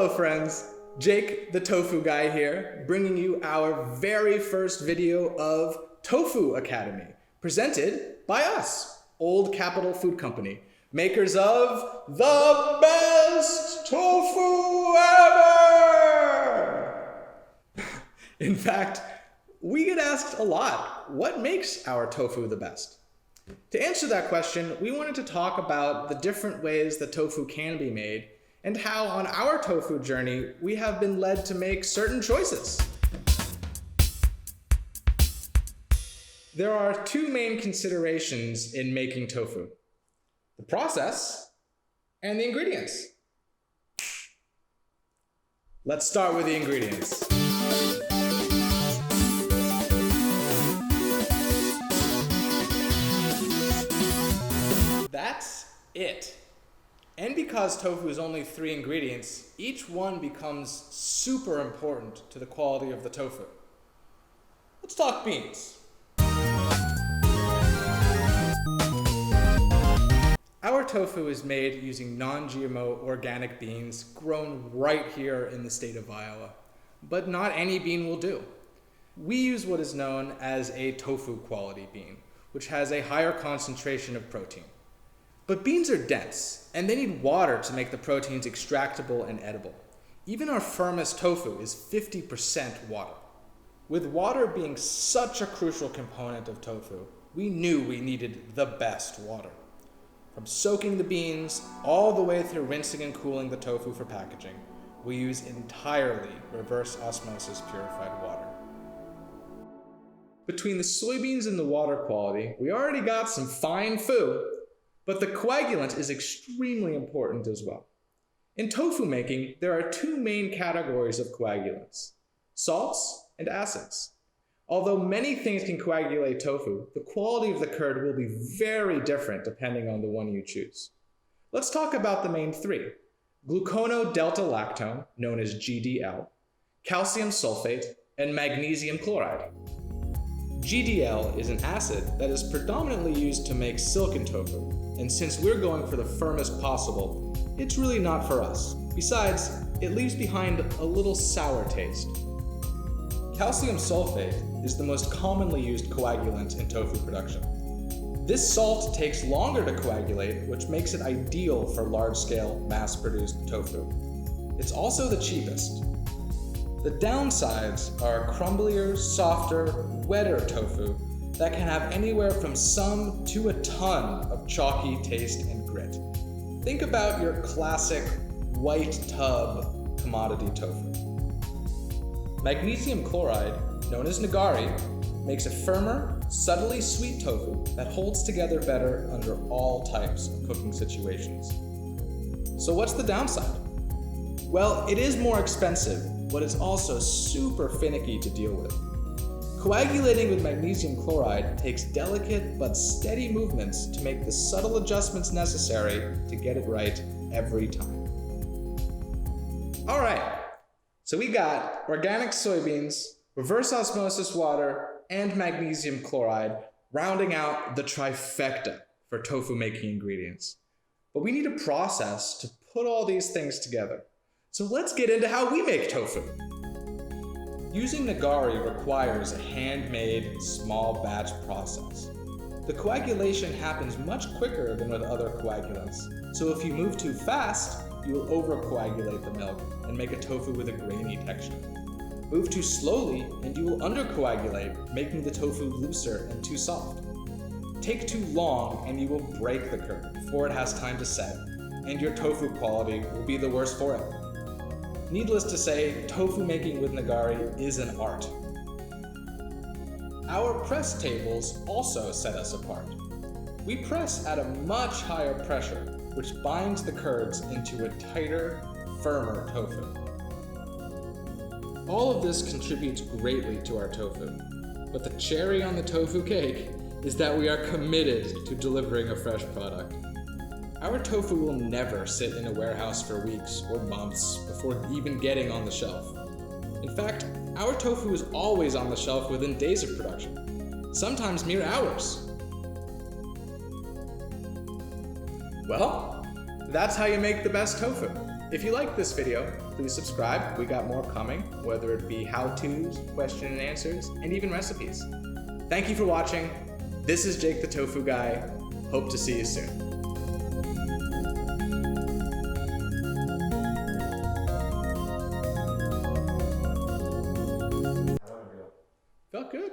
Hello friends, Jake the Tofu Guy here, bringing you our very first video of Tofu Academy, presented by us, Old Capital Food Company, makers of the best tofu ever! In fact, we get asked a lot, what makes our tofu the best? To answer that question, we wanted to talk about the different ways that tofu can be made and how on our tofu journey, we have been led to make certain choices. There are two main considerations in making tofu: the process and the ingredients. Let's start with the ingredients. That's it. And because tofu is only 3 ingredients, each one becomes super important to the quality of the tofu. Let's talk beans. Our tofu is made using non-GMO organic beans grown right here in the state of Iowa. But not any bean will do. We use what is known as a tofu quality bean, which has a higher concentration of protein. But beans are dense, and they need water to make the proteins extractable and edible. Even our firmest tofu is 50% water. With water being such a crucial component of tofu, we knew we needed the best water. From soaking the beans all the way through rinsing and cooling the tofu for packaging, we use entirely reverse osmosis purified water. Between the soybeans and the water quality, we already got some fine foo. But the coagulant is extremely important as well. In tofu making, there are 2 main categories of coagulants: salts and acids. Although many things can coagulate tofu, the quality of the curd will be very different depending on the one you choose. Let's talk about the main 3: glucono-delta-lactone, known as GDL, calcium sulfate, and magnesium chloride. GDL is an acid that is predominantly used to make silken tofu, and since we're going for the firmest possible, it's really not for us. Besides, it leaves behind a little sour taste. Calcium sulfate is the most commonly used coagulant in tofu production. This salt takes longer to coagulate, which makes it ideal for large-scale, mass-produced tofu. It's also the cheapest. The downsides are crumblier, softer, wetter tofu that can have anywhere from some to a ton of chalky taste and grit. Think about your classic white tub commodity tofu. Magnesium chloride, known as nagari, makes a firmer, subtly sweet tofu that holds together better under all types of cooking situations. So what's the downside? Well, it is more expensive, but it's also super finicky to deal with. Coagulating with magnesium chloride takes delicate but steady movements to make the subtle adjustments necessary to get it right every time. All right, so we got organic soybeans, reverse osmosis water, and magnesium chloride, rounding out the trifecta for tofu making ingredients. But we need a process to put all these things together. So let's get into how we make tofu. Using nagari requires a handmade, small batch process. The coagulation happens much quicker than with other coagulants, so if you move too fast, you will overcoagulate the milk and make a tofu with a grainy texture. Move too slowly and you will undercoagulate, making the tofu looser and too soft. Take too long and you will break the curd before it has time to set, and your tofu quality will be the worse for it. Needless to say, tofu making with nagari is an art. Our press tables also set us apart. We press at a much higher pressure, which binds the curds into a tighter, firmer tofu. All of this contributes greatly to our tofu, but the cherry on the tofu cake is that we are committed to delivering a fresh product. Our tofu will never sit in a warehouse for weeks or months before even getting on the shelf. In fact, our tofu is always on the shelf within days of production, sometimes mere hours. Well, that's how you make the best tofu. If you liked this video, Please subscribe. We got more coming, whether it be how-tos, question and answers, and even recipes. Thank you for watching. This is Jake the Tofu Guy. Hope to see you soon. Felt good.